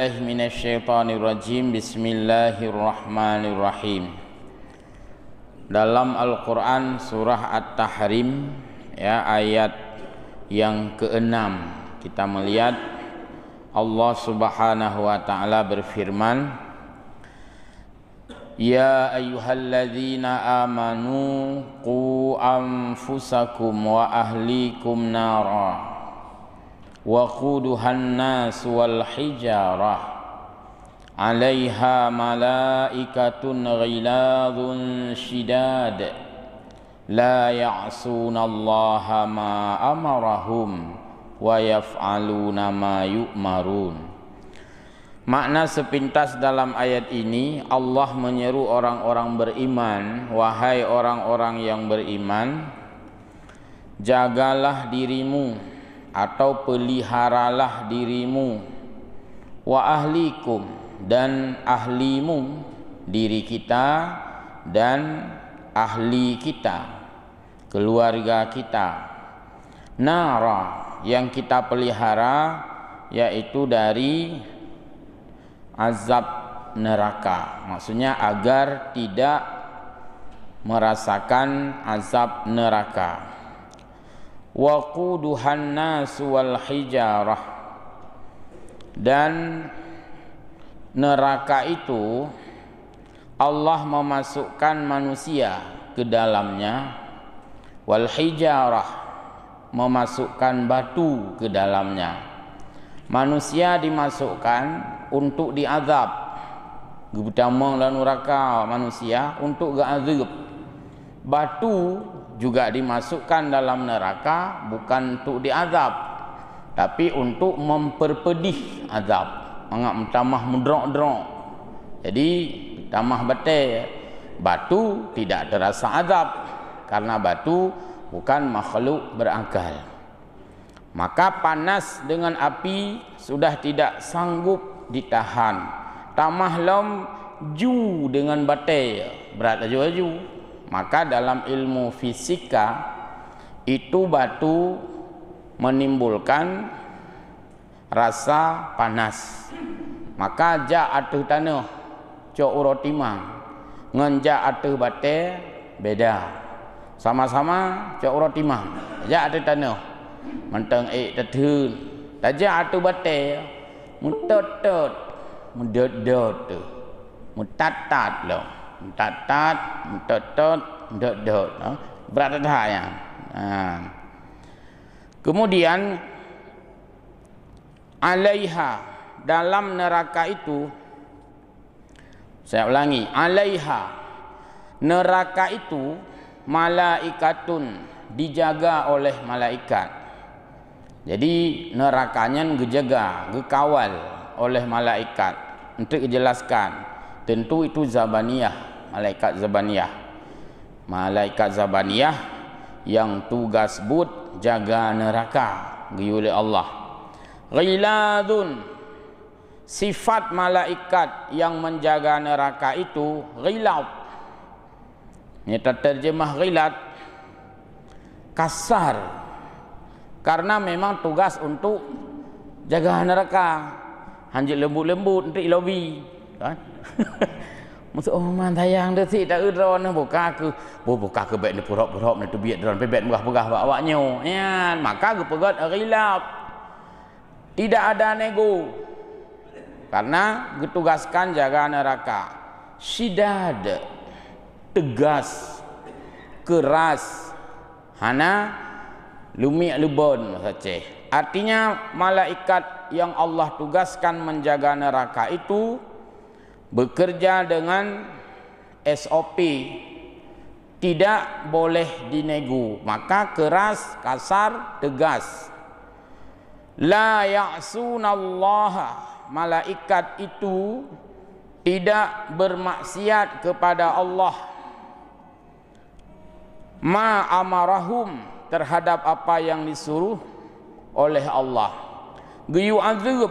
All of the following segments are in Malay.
billahi minasyaitonir rajim. Bismillahirrahmanirrahim. Dalam Al-Qur'an surah At-Tahrim ya, ayat yang ke-6 kita melihat Allah Subhanahu wa taala berfirman, ya ayyuhalladzina amanu qu anfusakum wa ahlikum nara wa quduhan nas wal hijarah 'alaiha malaikatun ghiladun shidad la ya'sunallaha ma amarahum wa yaf'aluna ma yu'marun. Makna sepintas dalam ayat ini, Allah menyeru orang-orang beriman, wahai orang-orang yang beriman, jagalah dirimu atau peliharalah dirimu, wa ahlikum dan ahlimu, diri kita dan ahli kita, keluarga kita, nara yang kita pelihara yaitu dari azab neraka, maksudnya agar tidak merasakan azab neraka. Waquduhan nas wal hijarah, dan neraka itu Allah memasukkan manusia ke dalamnya, wal hijarah memasukkan batu ke dalamnya. Manusia dimasukkan untuk diazab, pertama dalam neraka manusia untuk diazab. Batu juga dimasukkan dalam neraka bukan untuk diazab, tapi untuk memperpedih azab, mengamah mudrok-drok. Jadi tamah betul, batu tidak terasa azab karena batu bukan makhluk berakal. Maka panas dengan api sudah tidak sanggup ditahan. Tamah lom ju dengan batai, berat aja ju. Maka dalam ilmu fisika itu batu menimbulkan rasa panas. Maka ja atuh tanah cok urotimang ngan ja atuh batai beda. Sama-sama cok urotimang ja atuh tanah menteng tetun taja atuh batai mutot-tot mudot-dot mutatat lo mutatat mutot-tot mudot-dot berat dah ya. Kemudian alaiha, dalam neraka itu, saya ulangi, alaiha, neraka itu malaikatun, dijaga oleh malaikat. Jadi nerakanya dijaga, dikawal oleh malaikat. Untuk dijelaskan, tentu itu zabaniyah, malaikat zabaniyah. Malaikat zabaniyah yang tugas but jaga neraka oleh Allah. Ghiladun, sifat malaikat yang menjaga neraka itu ghilad. Ini terjemah ghilad, kasar, karena memang tugas untuk jaga neraka. Hanjit lembut-lembut untuk lobi kan. Maksud man tayang dah si tak udron buka ke baik ni purok-purok ni tu biat dron pebet megah-megah awaknya ya, maka gepegat ghilad. Tidak ada nego karena ditugaskan jaga neraka. Shidad, tegas, keras, hana lumik lebon saja. Artinya malaikat yang Allah tugaskan menjaga neraka itu bekerja dengan SOP, tidak boleh dinego, maka keras, kasar, tegas. La ya'sunallaha, malaikat itu tidak bermaksiat kepada Allah, ma amarahum, terhadap apa yang disuruh oleh Allah. Yu'adzib,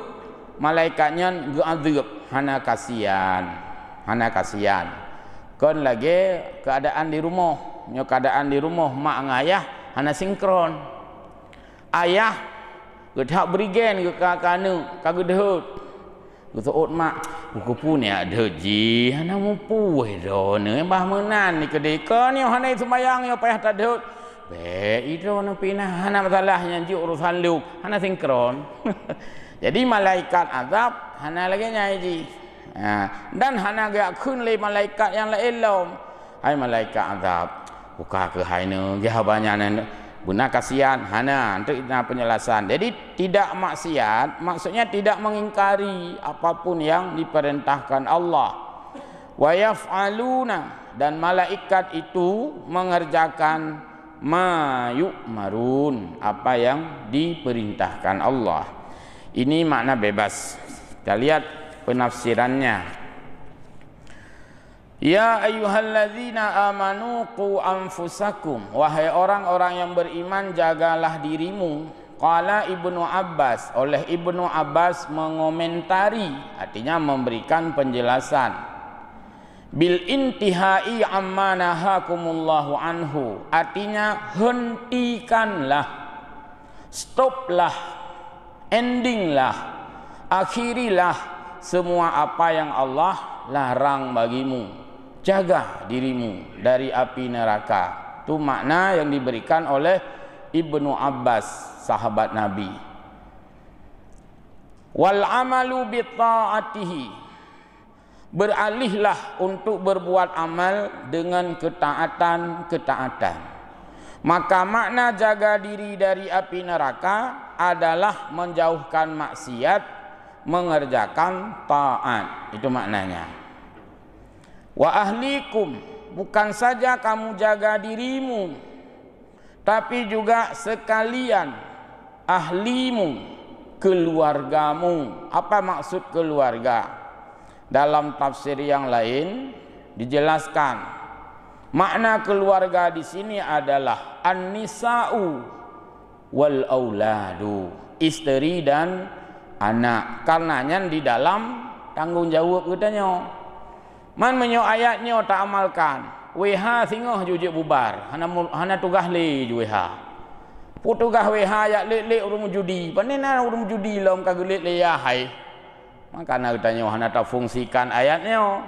malaikatnya yu'adzib, hana kasihan, hana kasihan. Kon lagi keadaan di rumah, keadaan di rumah mak ngayah hana sinkron. Ayah gedak berigen ke kakanu kagedhut. Kutuut mak, buku punya ada ji, hana mumpu do ne bah menan ni kedeka ni hana sembayang yo payah tak ada. Be itu na pinah hana masalahnya ji urusan lu, hana sinkron. Jadi malaikat azab hana lagi nyai ji. Dan hana gak kun le malaikat yang lain lom. Hai malaikat azab, buka ke hai ne, dia banyak ne. Guna kasihan hana untuk penjelasan. Jadi tidak maksiat maksudnya tidak mengingkari apapun yang diperintahkan Allah. Wa yaf'aluna, dan malaikat itu mengerjakan ma yu'marun, apa yang diperintahkan Allah. Ini makna bebas. Kita lihat penafsirannya. Ya ayyuhalladzina amanu qu anfusakum, wahai orang-orang yang beriman, jagalah dirimu. Qala Ibnu Abbas, oleh Ibnu Abbas mengomentari, artinya memberikan penjelasan. Bil intihai amma nahakumullahu anhu, artinya hentikanlah, stoplah, endinglah, akhirilah semua apa yang Allah larang bagimu. Jaga dirimu dari api neraka. Itu makna yang diberikan oleh Ibnu Abbas, sahabat Nabi. Wal amalu bi ta'atihi, beralihlah untuk berbuat amal dengan ketaatan. Maka makna jaga diri dari api neraka adalah menjauhkan maksiat, mengerjakan taat. Itu maknanya. Wa ahlikum, bukan saja kamu jaga dirimu, tapi juga sekalian ahlimu, keluargamu. Apa maksud keluarga? Dalam tafsir yang lain dijelaskan, makna keluarga di sini adalah an-nisa'u wal auladu, istri dan anak. Karenanya di dalam tanggung jawab katanya. Man menyo ayatnya tak amalkan. WH singoh jujur bubar. Hana tugas le WH. Tugas WH ayat lek urung judi. Panena urung judi lom kagulit le ya hai. Makana katanya hana tak fungsikan ayatnya.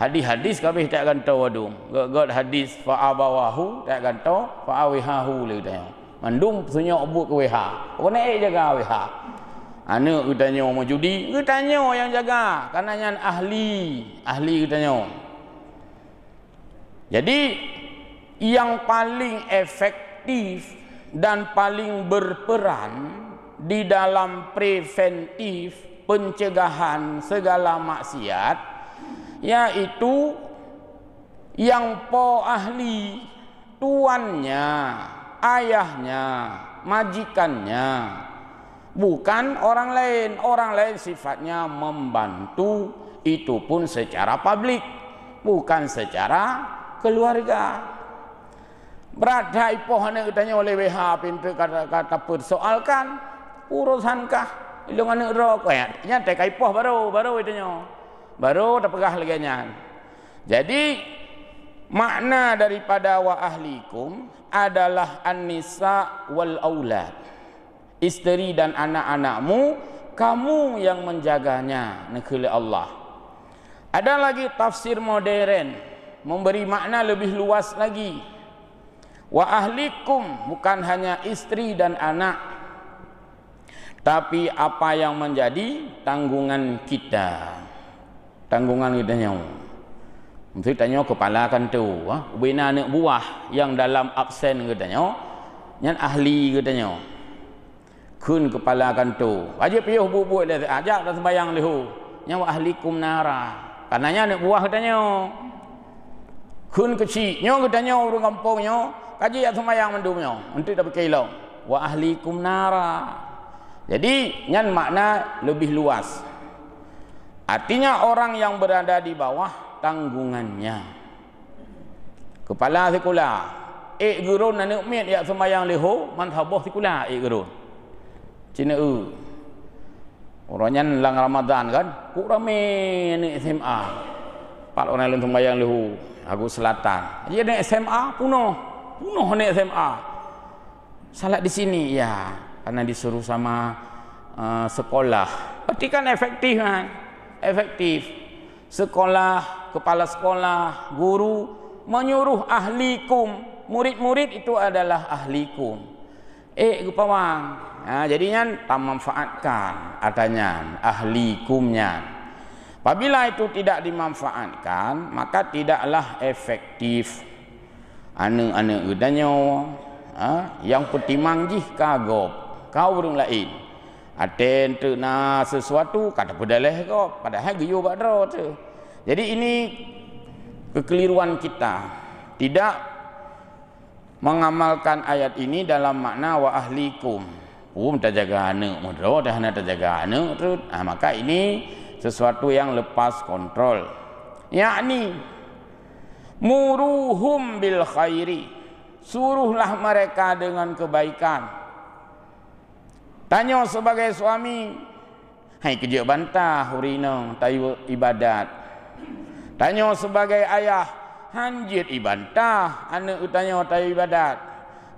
Hadis-hadis kabeh tak ganto wadung. God hadis fa abawahu tak ganto fa awihahu le katanya. Mandum sunyo obuk ke WH. Kone jaga WH. Anak katanya mau judi, katanya yang jaga, karenanya ahli katanya. Jadi yang paling efektif dan paling berperan di dalam preventif pencegahan segala maksiat, yaitu yang ahli, tuannya, ayahnya, majikannya, bukan orang lain. Orang lain sifatnya membantu, itu pun secara publik, bukan secara keluarga. Beradai pohon yang ditanya oleh WH pintu kata persoalkan urusankah ilung anak rok ya tak kaipoh baru ditanya baru tak pegah lagi nya. Jadi makna daripada wa ahlikum adalah an-nisa wal aulad, isteri dan anak-anakmu, kamu yang menjaganya negeri Allah. Ada lagi tafsir modern memberi makna lebih luas lagi. Wa ahlikum bukan hanya istri dan anak, tapi apa yang menjadi tanggungan kita. Tanggungan kita nyawa. Mesti tanya kepala kan tu, bina anak buah yang dalam absen katanya, yang ahli katanya. Kun kepala kan tu. Aja piuh buat dia ajak dah sembayang lehu. Nyawa ahlikum nara. Karenanya anak buah katanya. Kun kecil, nyo katanya orang kampungnya, kaji ya sembayang mendumnya. Untuk dapat kilau. Wa ahlikum nara. Jadi, nyan makna lebih luas. Artinya orang yang berada di bawah tanggungannya. Kepala sekolah, gurun anak mit ya sembayang leho, manthabah sekolah gurun. Cina orangnya lang Ramadan kan, ku rame ni SMA. Pak orang lain sembayang leho, aku selatan. Dia ni SMA punoh ni SMA. Salat di sini ya, karena disuruh sama sekolah. Berarti kan efektif kan? Efektif. Sekolah, kepala sekolah, guru menyuruh ahlikum. Murid-murid itu adalah ahlikum. Gupawang. Nah, jadinya tak manfaatkan adanya ahlikumnya. Apabila itu tidak dimanfaatkan, maka tidaklah efektif. Ane-ane udanyo, yang petimang jih kagop, kau urung lain. Aten tu na sesuatu kata pedaleh kau, padahal giyo badro tu. Jadi ini kekeliruan kita, tidak mengamalkan ayat ini dalam makna wa ahlikum. Tak jaga ane, mudro dah nak terjaga ane tu. Maka ini sesuatu yang lepas kontrol. Yakni muruhum bil khairi, suruhlah mereka dengan kebaikan. Tanya sebagai suami, hai kerja bantah hurina tayu ibadat. Tanya sebagai ayah, hanjit ibantah anak utanya tayu ibadat.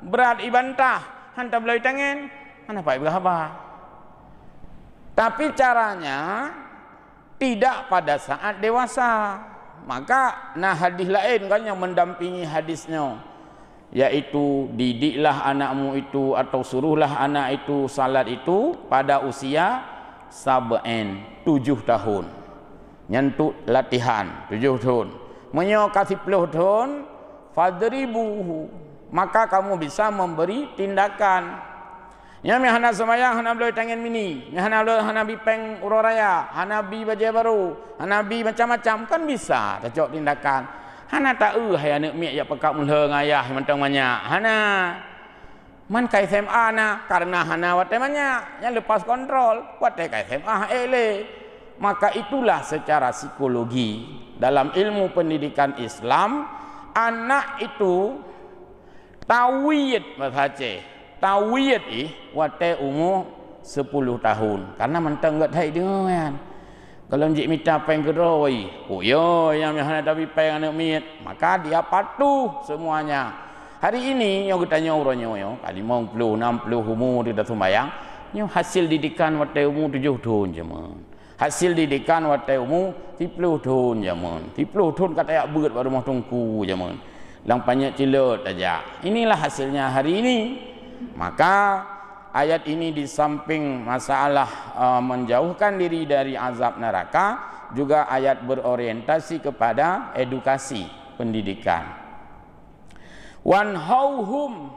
Berat ibantah hantar belai tangan, mana pak berapa? Tapi caranya tidak pada saat dewasa. Maka hadis lain kan yang mendampingi hadisnya, yaitu didiklah anakmu itu atau suruhlah anak itu salat itu pada usia 7 tahun. Nyentuk latihan 7 tahun. Menyokasi 10 tahun fadribuhu, maka kamu bisa memberi tindakan. Ya mi hana semayang hana boleh tangan mini, hana bipeng uroraya, hana bi baju baru, hana bi macam-macam kan bisa cocok tindakan. Hana tak hai anak mi ya pekak mulheng ayah mentang banyak. Hana man kai SMA na karena hana watai banyak yang lepas kontrol, watai kai SMA ele. Maka itulah secara psikologi dalam ilmu pendidikan Islam, anak itu tawiyid bahasa tawiyat watai umur 10 tahun karena mentang enggak hai dengan kalau njik minta peng kedoi yo yang hana tapi peng anak mit maka dia patuh semuanya. Hari ini yang kita tanya orangnya yo kali 50 60 umur dia dah sembahyang yo hasil didikan watai umur 7 tahun jaman, hasil didikan watai umur 30 tahun jaman, 30 tahun kata yak berat baru rumah tungku jaman lang banyak cilot aja. Inilah hasilnya hari ini. Maka ayat ini di samping masalah menjauhkan diri dari azab neraka, juga ayat berorientasi kepada edukasi pendidikan. Wanhauhum,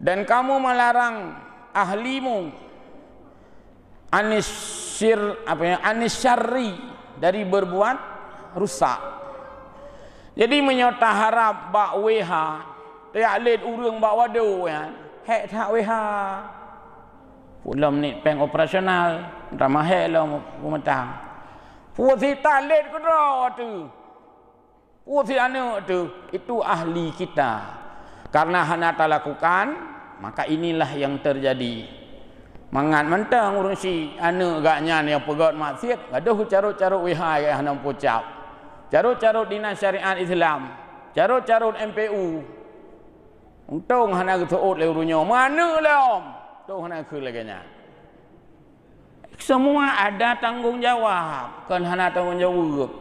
dan kamu melarang ahlimu anisyarri, dari berbuat rusak. Jadi menyota harap bak weha tiak led urang bak wado kan. Hek tak weha. Pulam ni peng operasional, ramah hek lah pemetang. Pusi tak led ke dah tu. Pusi anak tu, itu ahli kita. Karena hana tak lakukan, maka inilah yang terjadi. Mangat mentang urang si anak gaknya yang pegat maksiat, gaduh carut-carut weha yang hana pocap. Carut-carut dinas syariat Islam, carut-carut MPU. Untung hana ketuut le urunyo mana lah tu hana ke laganya. Semua ada tanggungjawab, kan hana tanggungjawab.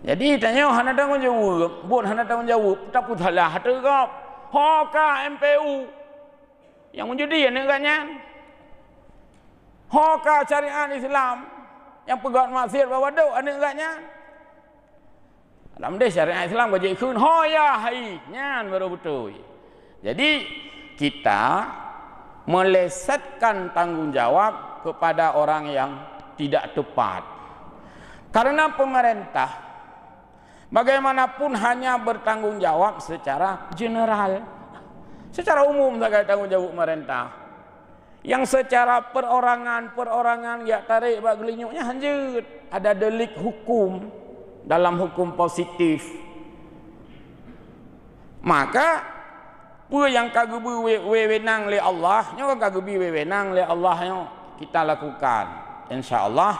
Jadi tanya hana tanggungjawab, buat hana tanggungjawab, tak putalah tu kau. Hoka MPU yang menjadi neganya. Hoka syariat Islam yang pegat maksiat bawa dau neganya. Dalam dia syariat Islam bagi kun hoya hai nyan baru betul. Jadi kita melesetkan tanggungjawab kepada orang yang tidak tepat. Karena pemerintah bagaimanapun hanya bertanggung jawab secara general. Secara umum sebagai tanggung jawab pemerintah. Yang secara perorangan ya tarik bak gelinyuknya hanjut. Ada delik hukum dalam hukum positif. Maka apa yang kagubi wewenang le Allah, nyo kagubi wewenang le Allah nyo kita lakukan. Insya-Allah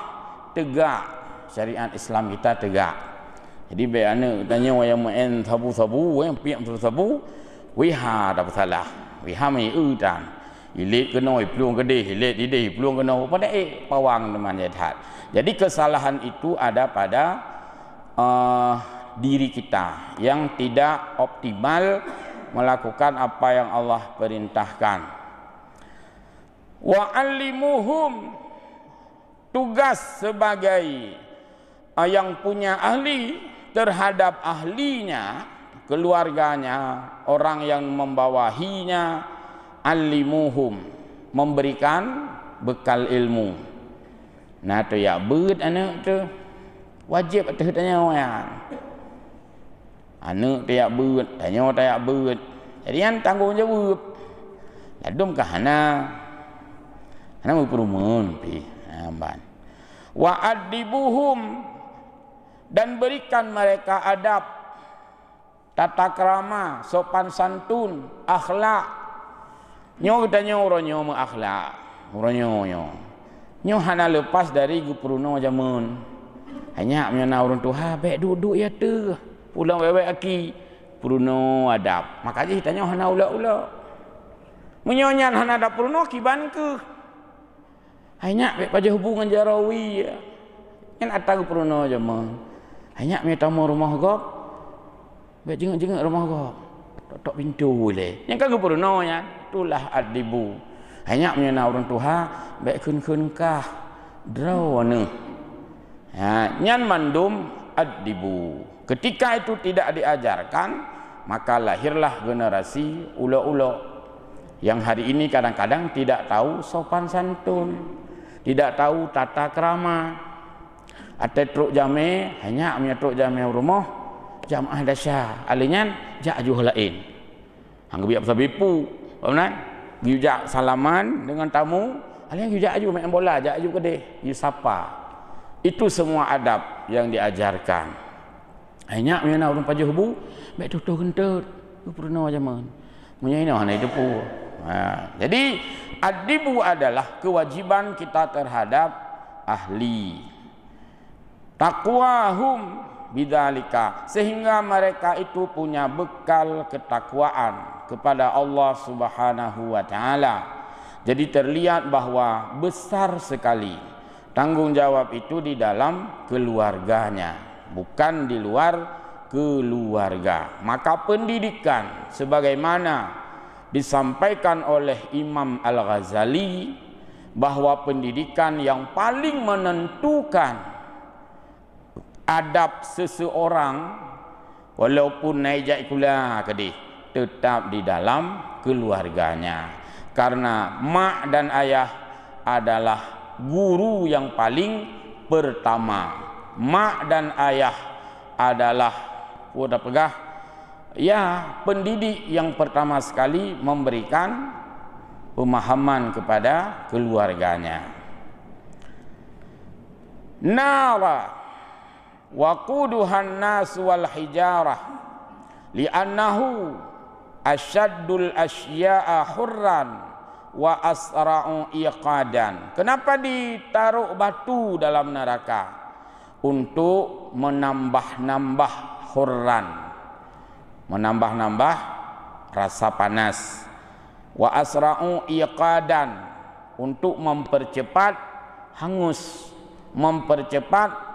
tegak syariat Islam kita tegak. Jadi be ane tanya yang men sabu-sabu, yang piak sabu, wiha tak salah. Wiha mai udan. Hilit kena pelung kedih, hilit didih pelung kena pada pawang teman jahat. Jadi kesalahan itu ada pada diri kita yang tidak optimal melakukan apa yang Allah perintahkan. Wa allimuhum, tugas sebagai yang punya ahli terhadap ahlinya, keluarganya, orang yang membawahinya, allimuhum, memberikan bekal ilmu. Nah tu ya beut anak tu wajib tu tanya orang. Anak tu ya beut, tanya tu ya beut. Jadi yang tanggungjawab. Ladum ke hana berperumun pi. Amban. Wa adibuhum, dan berikan mereka adab, tata krama, sopan santun, akhlak. Nyo tanya orang nyo akhlak, orang nyo hana lepas dari gupuruno jamun. Hanya menyana orang tua, baik duduk ya tu, pulang wewe aki, puruno adab. Makanya tanya hana ula-ula. Menyonyan hana ada puruno kiban ke. Hanya baik pada hubungan jarawi. Kan atau gupuruno jamun. Hanya tamu rumah gop, baik jenguk-jenguk rumah gop. Tok pintu le. Yang kan gupuruno nya, itulah adibu. Hanya menyana orang tua, baik kun kah draw anu. Ya, nyan mandum adibu. Ketika itu tidak diajarkan, maka lahirlah generasi ulo-ulo yang hari ini kadang-kadang tidak tahu sopan santun, tidak tahu tata krama. Ada truk jame, hanya punya truk jame rumah, jamaah dasar. Alinyan jak ajuh lain. Hang biak pasal bipu, benar? Giujak salaman dengan tamu, alinyan giujak aju main bola, jak aju kedeh, giu sapa. Itu semua adab yang diajarkan. Hanya punya orang paju hubu, baik tutuh kentut, pernah zaman. Punya ini hana depu. Jadi adibu adalah kewajiban kita terhadap ahli. Taqwahum bidzalika, sehingga mereka itu punya bekal ketakwaan kepada Allah Subhanahu wa taala. Jadi terlihat bahwa besar sekali tanggung jawab itu di dalam keluarganya, bukan di luar keluarga. Maka pendidikan sebagaimana disampaikan oleh Imam Al-Ghazali, bahwa pendidikan yang paling menentukan adab seseorang walaupun naik kula kedih tetap di dalam keluarganya, karena mak dan ayah adalah guru yang paling pertama. Mak dan ayah adalah udah pegah ya pendidik yang pertama sekali memberikan pemahaman kepada keluarganya. Nara waquduhan nas wal hijarah li'annahu asyaddul asya'a hurran wa asra'u iqadan. Kenapa ditaruh batu dalam neraka? Untuk menambah-nambah hurran, menambah-nambah rasa panas. Wa asra'u iqadan, untuk mempercepat hangus, mempercepat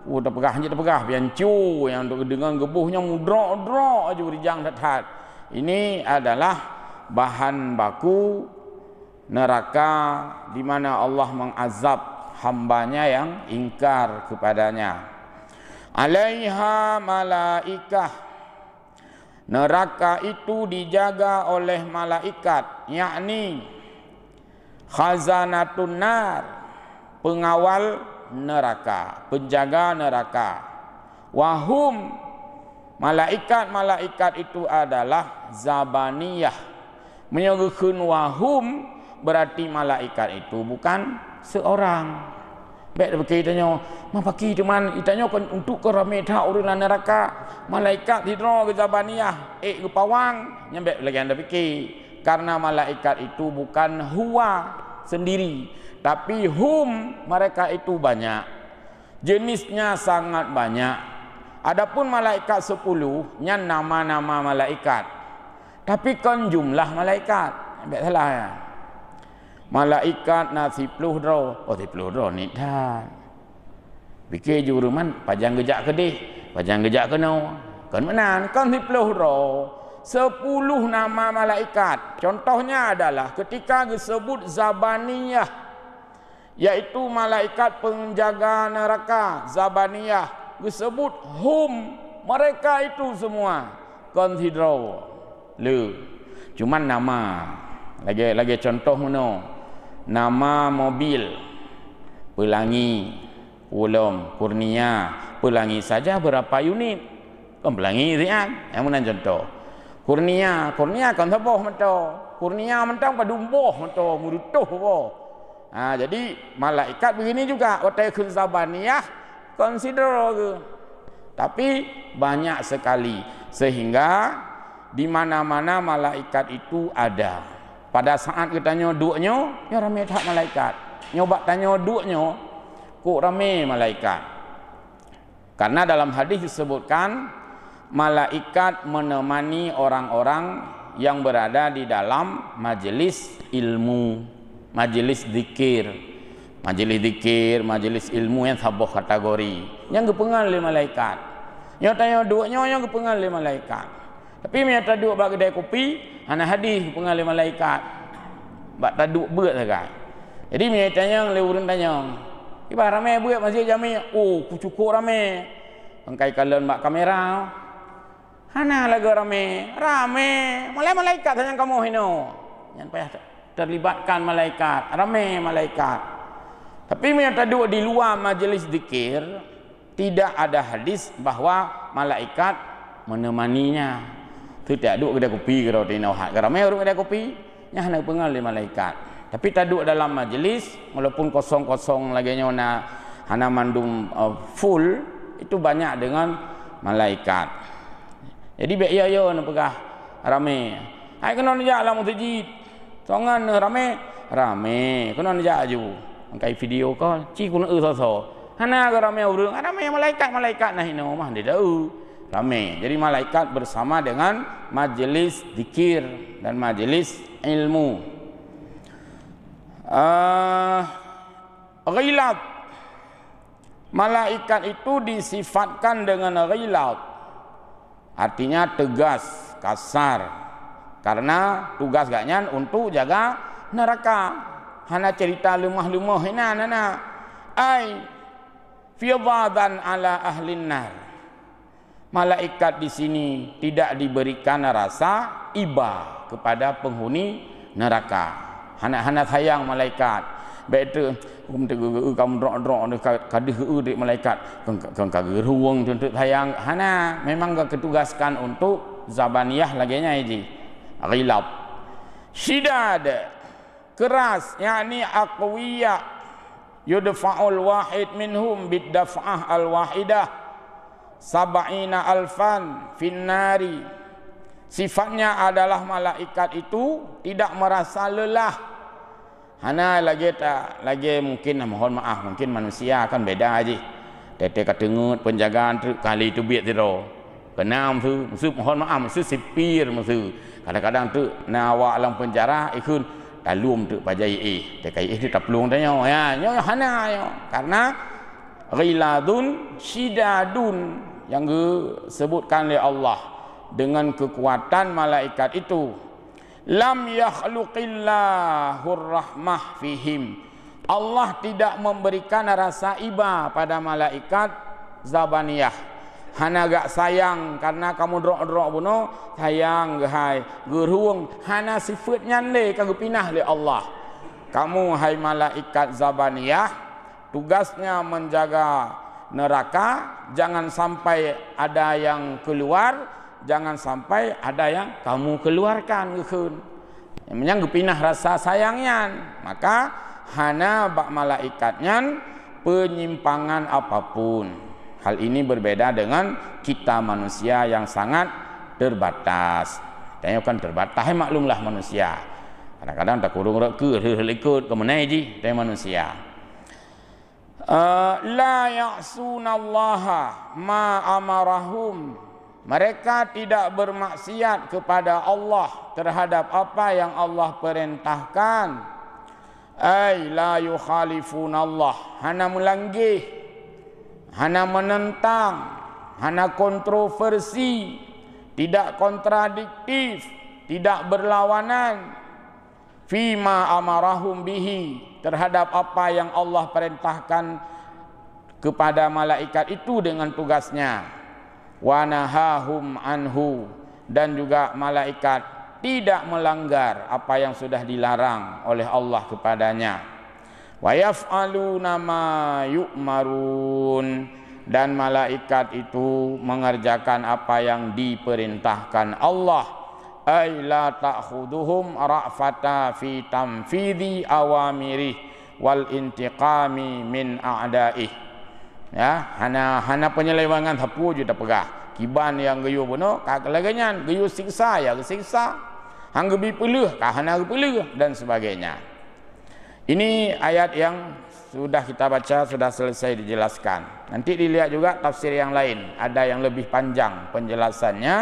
udah pegah piancu yang dengan gebuhnya mudra-dra aja rijang dathat. Ini adalah bahan baku neraka di mana Allah mengazab hambanya yang ingkar kepadanya. Alaiha malaikah, neraka itu dijaga oleh malaikat, yakni khazanatun nar, pengawal neraka, penjaga neraka. Wahum, malaikat-malaikat itu adalah zabaniyah. Menyebutkan wahum berarti malaikat itu bukan seorang. Baik dia tanya, "Ma paki teman, itanya kan untuk ke rameta urunan neraka, malaikat hidro ke zabaniyah, ke pawang." Nyambek lagi anda fikir, karena malaikat itu bukan huwa sendiri, tapi hum, mereka itu banyak. Jenisnya sangat banyak. Adapun malaikat 10 nya nama-nama malaikat. Tapi kan jumlah malaikat, enggak salah ya. malaikat na 10 dro. Oh 10 dro ni dah. Fikir juruman pajang gejak kedih, pajang gejak kena. Kan menan kan 10 dro. 10 nama malaikat. Contohnya adalah ketika disebut Zabaniyah, yaitu malaikat penjaga neraka. Zabaniyah disebut hum, mereka itu semua consider le. Cuman nama lagi contoh mana? Nama mobil Pelangi, Pulau Kurnia. Pelangi saja berapa unit? Kan Pelangi rian. Yang mana contoh? Kurnia kan saboh mento. Kurnia mentang padumboh mento murutuh apa. Jadi malaikat begini juga, otai kun Zabaniyah consider ke. Tapi banyak sekali sehingga di mana-mana malaikat itu ada. Pada saat kita nyoduknya, ya ramai tak malaikat. Nyoba tanya duknya, kok ramai malaikat. Karena dalam hadis disebutkan malaikat menemani orang-orang yang berada di dalam majelis ilmu, majelis zikir, majelis ilmu yang sebuah kategori yang kepengal oleh malaikat. Yang tanya duknya yang kepengal oleh malaikat. Tapi mereka duduk bak kedai kopi, ana hadis kepengal oleh malaikat. Bak taduk berat sangat. Jadi mereka tanya oleh urang tanya, "Iba ramai berat masih jami?" "Oh, cukup ramai." Engkai kalian bak kamera. "Hana lagi ramai. Mulai malaikat tanya kamu hino." Yang payah terlibatkan malaikat, ramai malaikat. Tapi mereka duduk di luar majlis zikir, tidak ada hadis bahwa malaikat menemaninya. Tidak duduk kedai kopi ke roti nauhat. Ramai orang kedai kopi, nya hendak pengal di malaikat. Tapi tak duduk dalam majlis, walaupun kosong-kosong lagi nya hana mandum full, itu banyak dengan malaikat. Jadi biar ya nak pegah ramai. Ai kena njak lah masjid. Songan ramai. Kena njak aju. Angkai video call, ci kuna so. Hana ke ramai urang, ramai malaikat nah ino mah dia tahu. Ramai. Jadi malaikat bersama dengan majelis zikir dan majelis ilmu. Ghilad. Malaikat itu disifatkan dengan ghilad. Artinya tegas, kasar. Karena tugas gaknya untuk jaga neraka. Hana cerita lemah-lemah nana. Ai fidhadan ala ahlin nar. Malaikat di sini tidak diberikan rasa iba kepada penghuni neraka. Hana sayang malaikat. Baik tu kamu drok kadih dik malaikat. Kang kageruang untuk sayang. Hana memang ketugaskan untuk Zabaniyah laginya ini. Ghilab. Shidad. Keras, yakni aqwiya. Yudfa'ul wahid minhum bid-daf'ah al-wahidah. 70,000 finnari. Sifatnya adalah malaikat itu tidak merasa lelah. Hana lagi mungkin mohon maaf, mungkin manusia kan beda aja. Tete katengut penjagaan tu kali tu biat tiro. Kenam tu musuh mohon maaf musuh sipir musuh. Kadang-kadang tu nawa alam penjara ikun talum tu pajai tekai tu taplung tanya ya nyo hana yo karena ghiladun shidadun yang disebutkan oleh Allah dengan kekuatan malaikat itu. Lam yakhluqillahur rahmah fihim. Allah tidak memberikan rasa iba pada malaikat Zabaniyah. Hana gak sayang karena kamu drok bunuh sayang hai geruang hana sifatnya le kagak pinah le Allah. Kamu hai malaikat Zabaniyah tugasnya menjaga neraka, jangan sampai ada yang keluar, jangan sampai ada yang kamu keluarkan geun. Yang pinah rasa sayangnya, maka hana bak malaikatnya penyimpangan apapun. Hal ini berbeda dengan kita manusia yang sangat terbatas. Tanya kan terbatas, maklumlah manusia. Kadang-kadang tak kurung ke ikut ke mana ji, tanya manusia. La ya'sunallaha ma amarahum. Mereka tidak bermaksiat kepada Allah terhadap apa yang Allah perintahkan. Ai la yukhalifuna Allah, hana melanggih, hana menentang, hana kontroversi, tidak kontradiktif, tidak berlawanan fima amarahum bihi, terhadap apa yang Allah perintahkan kepada malaikat itu dengan tugasnya. Wa nahahum anhu, dan juga malaikat tidak melanggar apa yang sudah dilarang oleh Allah kepadanya. Wa yaf'aluna ma yu'marun, dan malaikat itu mengerjakan apa yang diperintahkan Allah. Ay la ta'khuduhum ra'fata fi tamfidhi awamirih wal intiqami min a'daih. Ya, hana penyelewangan hapu je dah pegah. Kiban yang geyu bono ka kelaganyan, geyu siksa ya siksa. Hang gebi peleuh ka hana peleuh dan sebagainya. Ini ayat yang sudah kita baca, sudah selesai dijelaskan. Nanti dilihat juga tafsir yang lain, ada yang lebih panjang penjelasannya,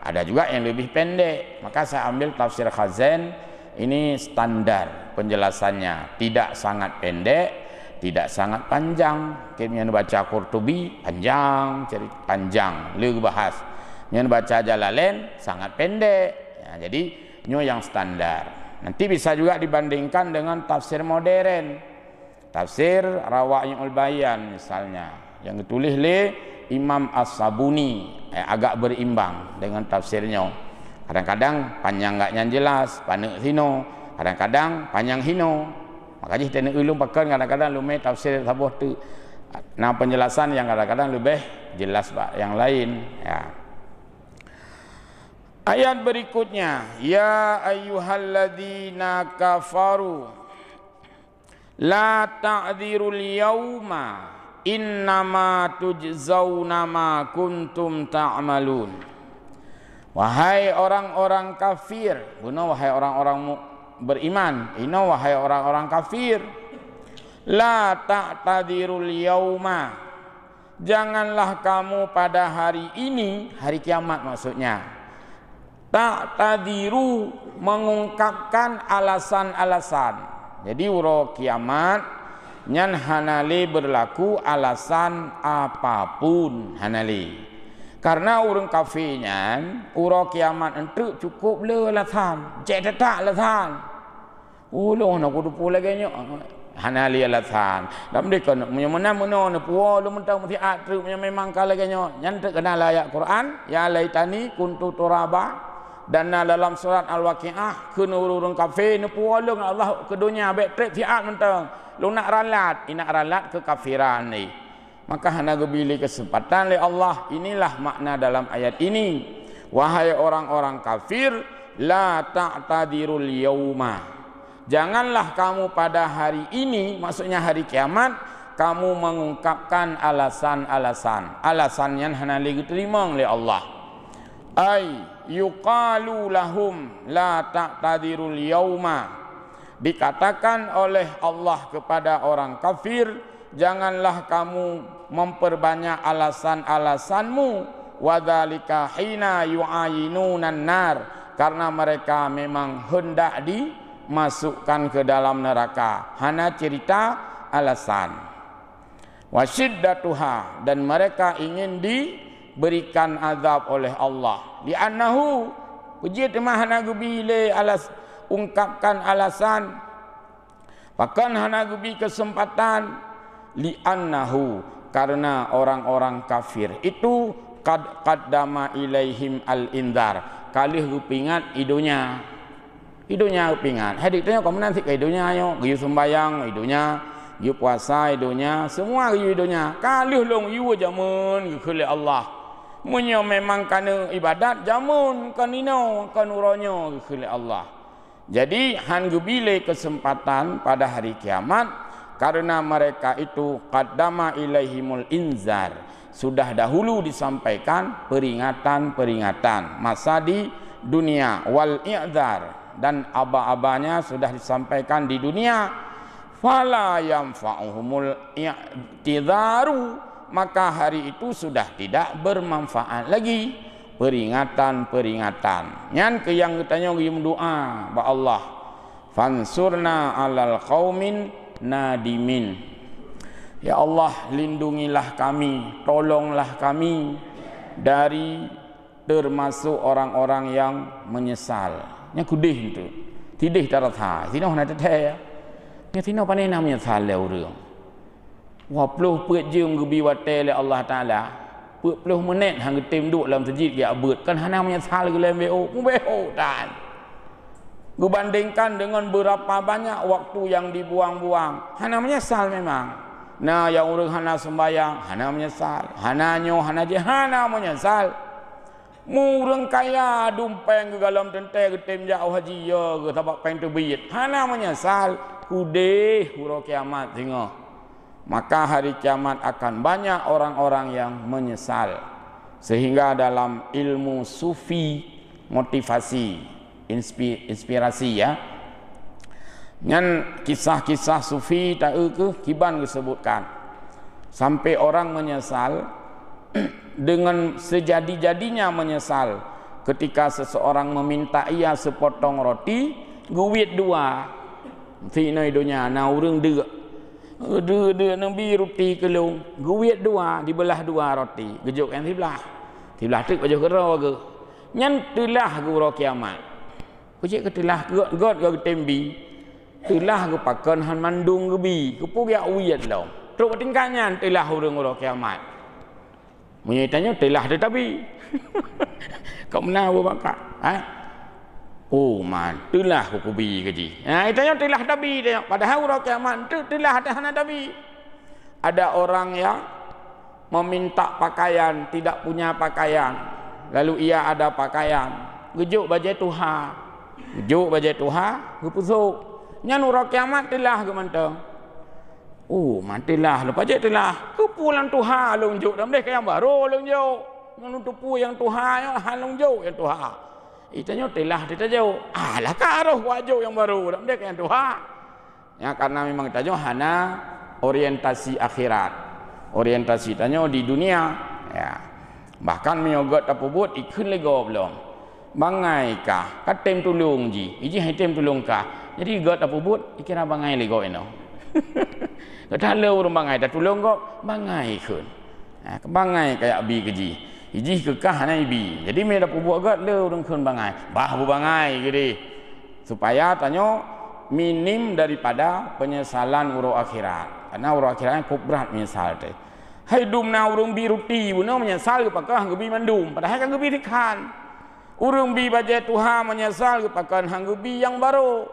ada juga yang lebih pendek. Maka saya ambil tafsir Khazin, ini standar penjelasannya, tidak sangat pendek, tidak sangat panjang. Yang baca Qurtubi panjang, cerita panjang, lu bahas. Yang baca Jalalain sangat pendek. Ya, jadi nyo yang standar. Nanti bisa juga dibandingkan dengan tafsir modern, tafsir Rawai'ul Bayan misalnya, yang ditulis oleh Imam As-Sabuni, agak berimbang dengan tafsirnya. Kadang-kadang panjang enggaknya jelas, panek sino, kadang-kadang panjang hino. Makanya kita nak ulum pakai kadang-kadang lumai tafsir sabuh tu. Nah, penjelasan yang kadang-kadang lebih jelas yang lain, ya. Ayat berikutnya, ya ayyuhalladzina kafaru la ta'dzirul yauma innama tujzauna ma kuntum ta'malun. Wahai orang-orang kafir, guna wahai orang-orang beriman, ina wahai orang-orang kafir, la ta'tadirul yauma, janganlah kamu pada hari ini, hari kiamat maksudnya. Ta'tadiru, mengungkapkan alasan-alasan. Jadi uro kiamat nyan hanali berlaku alasan apapun hanali. Karena urang kafirnya uro kiamat entuk cukup le alasan, cek tak alasan. Ulo nak kudu pula genyo hanali alasan. Dam de kan menyamana meno ne puo lu mentang mesti atru memang kala genyo nyan tak kenal ayat Quran, ya laitani kuntu turaba. Dan dalam surat Al-Waqiah kena urung kafir ne puolong Allah ke dunia baik trip fiat mentang lu nak ralat kekafiran ni. Maka hana gebili kesempatan oleh Allah. Inilah makna dalam ayat ini, wahai orang-orang kafir, la ta'tadirul yauma, janganlah kamu pada hari ini, maksudnya hari kiamat, kamu mengungkapkan alasan yang hana diterima oleh Allah. Ai yuqalu lahum la ta'tadirul yauma, dikatakan oleh Allah kepada orang kafir, janganlah kamu memperbanyak alasan-alasanmu, wadzalika hina yu'ayinunan nar, karena mereka memang hendak dimasukkan ke dalam neraka, hana cerita alasan. Wasyiddatuha, dan mereka ingin berikan azab oleh Allah. Li'annahu, pujit mahana gubile alas, ungkapkan alasan. Bahkan hana gubi kesempatan. Li'annahu, karena orang-orang kafir itu qaddama ilaihim al-indar, kalih gupingat idunya gupingat. Hadik tanya kamu nanti ke idunya ayo, giyu sembayang idunya, giyu puasa idunya, semua giyu idunya. Kalih long yu jamun ke Allah. Munyo memang kana ibadat jamun kanino kanuronyo khili Allah. Jadi han gebile kesempatan pada hari kiamat, karena mereka itu qaddama ilaihimul inzar, sudah dahulu disampaikan peringatan-peringatan masa di dunia, wal i'dzar, dan aba-abanya sudah disampaikan di dunia. Fala yanfa'uhumul i'tidharu, maka hari itu sudah tidak bermanfaat lagi peringatan-peringatan. Nyan ke yang tanya ngium doa ba Allah. fansurna 'alal qaumin nadimin. Ya Allah, lindungilah kami, tolonglah kami dari termasuk orang-orang yang menyesal. Nya kudih tu. Tidih taratha, tino hana teteh ya. Nya tino panai na menyesal le urang. Wa puluh peut jeum gebi wate le Allah Taala. Puluh menit hang getim duk dalam masjid ya abut kan hana menyesal ge lem weo. Weo dan. Gu bandingkan dengan berapa banyak waktu yang dibuang-buang. Hana menyesal memang. Nah, yang urang hana sembayang, hana menyesal. Hana nyo, hana je, hana menyesal. Murang kaya dumpeng ke dalam tente ke tim jauh haji ya ke tabak peng terbit. Hana menyesal. Kudeh huruf kiamat tengok. Maka hari kiamat akan banyak orang-orang yang menyesal. Sehingga dalam ilmu sufi motivasi, inspirasi ya. Ngan kisah-kisah sufi tak ke kiban disebutkan. Sampai orang menyesal dengan sejadi-jadinya menyesal ketika seseorang meminta ia sepotong roti guwit dua ti noi dunya na urang de nabi roti kelung guwit dua dibelah dua roti gejuk yang tibelah tu baju kero ke nyan telah guru kiamat kecik ketelah god tembi telah ke pakan han mandung gebi ke puyak uyat lo truk tingkatnya telah urang guru kiamat. Menyitanya telah tetapi kau menawa bakak oh man telah kukubi keji itanya telah tapi padahal urang kiamat telah hana tapi ada orang yang meminta pakaian tidak punya pakaian lalu ia ada pakaian gejuk bajai tuha kepusuk nyan urang kiamat telah ke mantang. Oh, matilah lepas je telah kepulan Tuhan lonjuk dah mereka yang baru lonjuk menutupu yang Tuhan yang lonjuk yang Tuhan itanya telah kita jauh alah karoh wajib yang baru dah mereka yang Tuhan ya karena memang kita jauh hana orientasi akhirat orientasi tanya di dunia ya bahkan menyogot apa buat ikun lego belum bangai kah katem tulung ji iji hatem tulung kah jadi got apa buat ikira bangai lego eno. Kata le urang bangai dah tolong kok bangai kun. Bangai kayak bi keji. Iji kekah nai bi. Jadi me dah buat gat le urang kun bangai. Bah bu bangai gede. Supaya tanyo minim daripada penyesalan urang akhirat. Karena urang akhirat kok berat menyesal teh. Hai dum na urang bi ruti buno menyesal ke pakah gebi mandum. Padahal kan gebi dikan. Urang bi baje Tuhan menyesal ke pakan hang gebi yang baru.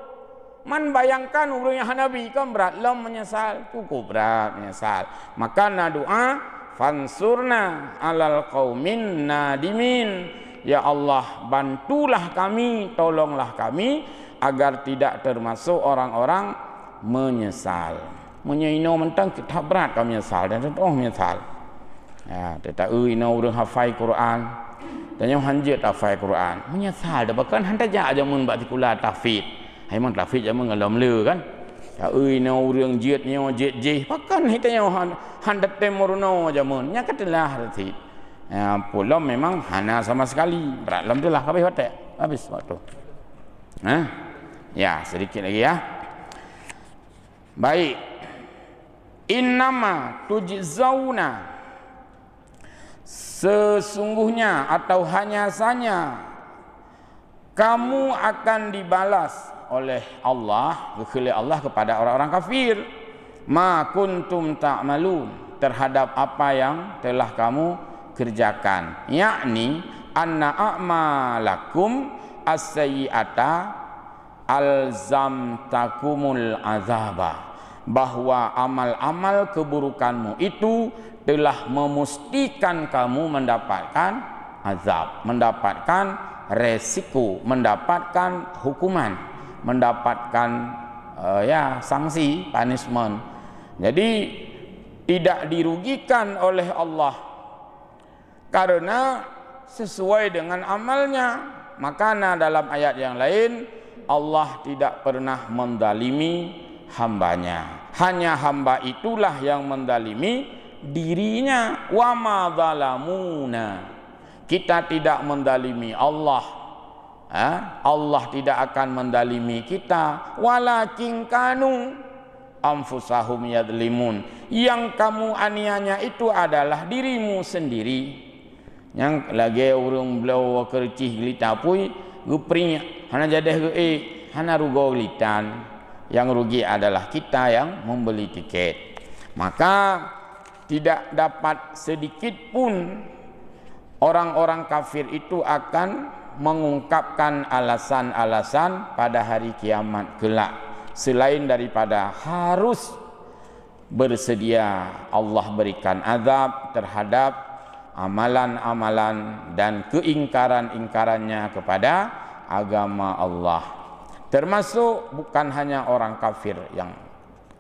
Man bayangkan urang yang hanabi kan berat lam menyesal cukup berat menyesal maka na doa fansurna 'alal qaumin nadimin ya Allah bantulah kami tolonglah kami agar tidak termasuk orang-orang menyesal menyaino mentang kita berat kami menyesal dan oh menyesal ya tak ino urang hafal Quran dan yang hanjit hafal Quran menyesal dah bahkan hantar aja mun batikula tahfidz hai mang lafid jaman ngalam le kan ya euy na urang jiet nyo jet je pakan hitanya han datem moruno jaman nya katelah reti ya pula memang hana sama sekali berat lam telah habis waktu ya sedikit lagi ya baik innama tujzauna sesungguhnya atau hanya saja kamu akan dibalas oleh Allah, oleh Allah kepada orang-orang kafir. Ma kuntum ta'malun terhadap apa yang telah kamu kerjakan. Yakni anna a'malakum as-sayyi'ata alzamtakumul azaba. Bahwa amal-amal keburukanmu itu telah memastikan kamu mendapatkan azab, mendapatkan resiko, mendapatkan hukuman, mendapatkan sanksi, punishment. Jadi tidak dirugikan oleh Allah karena sesuai dengan amalnya. Makanya dalam ayat yang lain Allah tidak pernah mendalimi hambanya. Hanya hamba itulah yang mendalimi dirinya. Wa ma zalamuna. Kita tidak mendalimi Allah. Allah tidak akan mendalimi kita, walakin kanu anfusahum yadlimun. Yang kamu aniaya itu adalah dirimu sendiri. Yang lagi urung belau kercih gelita pui gupring hana jadah ge hana rugo gelitan. Yang rugi adalah kita yang membeli tiket. Maka tidak dapat sedikit pun orang-orang kafir itu akan mengungkapkan alasan-alasan pada hari kiamat kelak selain daripada harus bersedia Allah berikan azab terhadap amalan-amalan dan keingkaran-ingkarannya kepada agama Allah. Termasuk bukan hanya orang kafir yang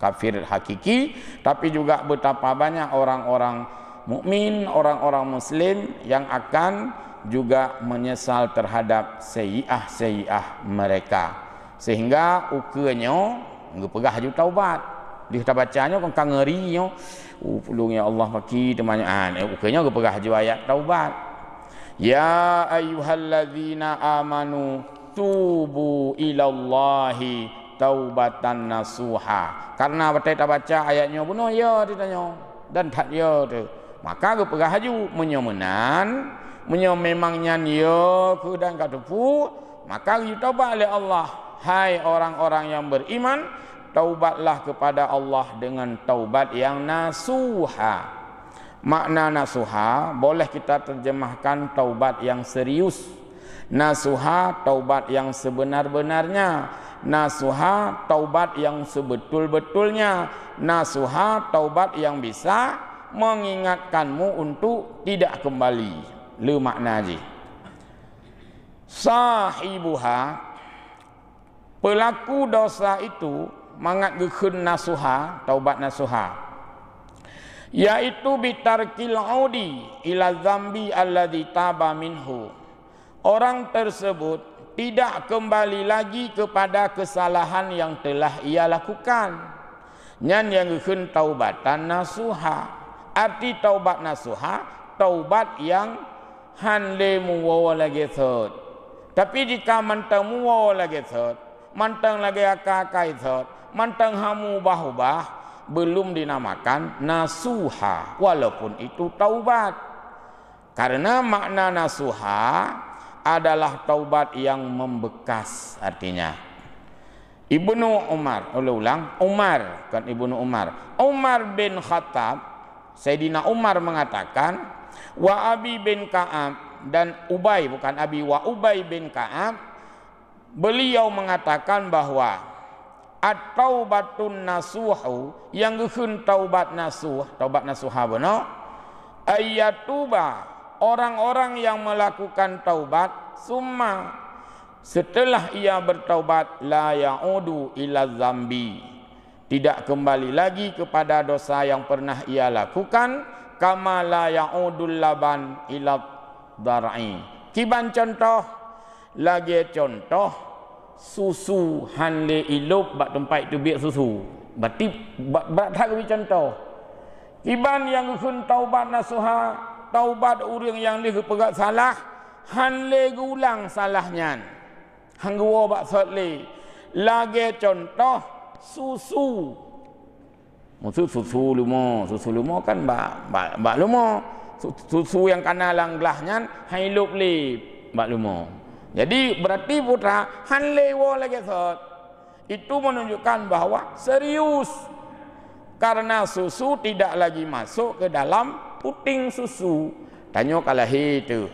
kafir hakiki, tapi juga betapa banyak orang-orang mukmin, orang-orang muslim yang akan juga menyesal terhadap sayyi'ah mereka, sehingga ukanya ngepegah haju taubat. Dia bacanya kan ngerinya pulungnya Allah bagi temannya ukanya ngepegah haju ayat taubat. Ya ayyuhalladzina amanu tubu ilallahi taubatan nasuha. Karena baca ayatnya bunuh ya ditanya dan tak ya tu, maka ngepegah haju menyomenan memangnya dia kudang katupu, maka ditaubat oleh Allah. Hai orang-orang yang beriman, taubatlah kepada Allah dengan taubat yang nasuha. Makna nasuha boleh kita terjemahkan taubat yang serius. Nasuha taubat yang sebenar-benarnya. Nasuha taubat yang sebetul-betulnya. Nasuha taubat yang bisa mengingatkanmu untuk tidak kembali. Lu makna je. Sahibuha, pelaku dosa itu mangat gekeun nasuha, taubat nasuha, yaitu bitarkil audi ila dzambi alladzi taba minhu. Orang tersebut tidak kembali lagi kepada kesalahan yang telah ia lakukan. Nyan yang gekeun taubatan nasuha. Arti taubat nasuha, taubat yang hanle muwa lagi thot. Tapi jika mantang muwa lagi thot, mantang lagi akakai thot, mantang hamu bahubah, belum dinamakan nasuha, walaupun itu taubat. Karena makna nasuha adalah taubat yang membekas. Artinya Ibnu Umar, ulang Umar kan Ibnu Umar, Umar bin Khattab, Sayyidina Umar mengatakan, wa Abi bin Ka'ab dan Ubay, bukan Abi, wa Ubay bin Ka'ab, beliau mengatakan bahwa at-taubatun nasuhu, yang gekeun taubat nasuh, taubat nasuha benar, ayatuba, orang-orang yang melakukan taubat, summa, setelah ia bertaubat, la ya'udu ila zambi, tidak kembali lagi kepada dosa yang pernah ia lakukan, kama la ya'udul laban ila dar'i. Kiban contoh, lagi contoh susu hanle ilup bak tempat itu biak susu. Berarti tak lebih contoh. Kiban yang kun taubat nasuha, taubat orang yang dia pegat salah, hanle gulang salahnya. Hangguwa bak sotle. Lagi contoh susu. Maksud susu lumo kan bak lumo. Susu yang kena langlahnya hidup le bak lumo. Jadi berarti putra hanle wo lagi sot. Itu menunjukkan bahwa serius. Karena susu tidak lagi masuk ke dalam puting susu. Tanya kalahi itu.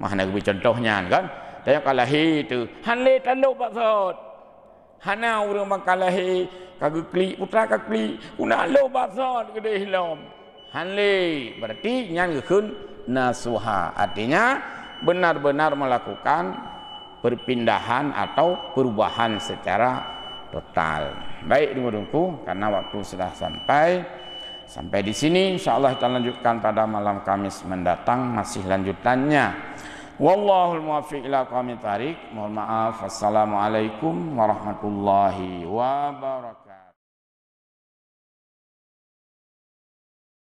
Mana lebih contohnya kan? Tanya kalahi itu. Hanle taluk bak sot. Hana urang makalahi kagak kli putra kagli una lo basot gede hilom hanle, berarti nyan gekeun nasuha, artinya benar-benar melakukan perpindahan atau perubahan secara total. Baik dengku, karena waktu sudah sampai di sini, insyaallah kita lanjutkan pada malam Kamis mendatang, masih lanjutannya. Wallahul muwaffiq ila aqwamit thariq. Mohon maaf. Wassalamualaikum warahmatullahi wabarakatuh.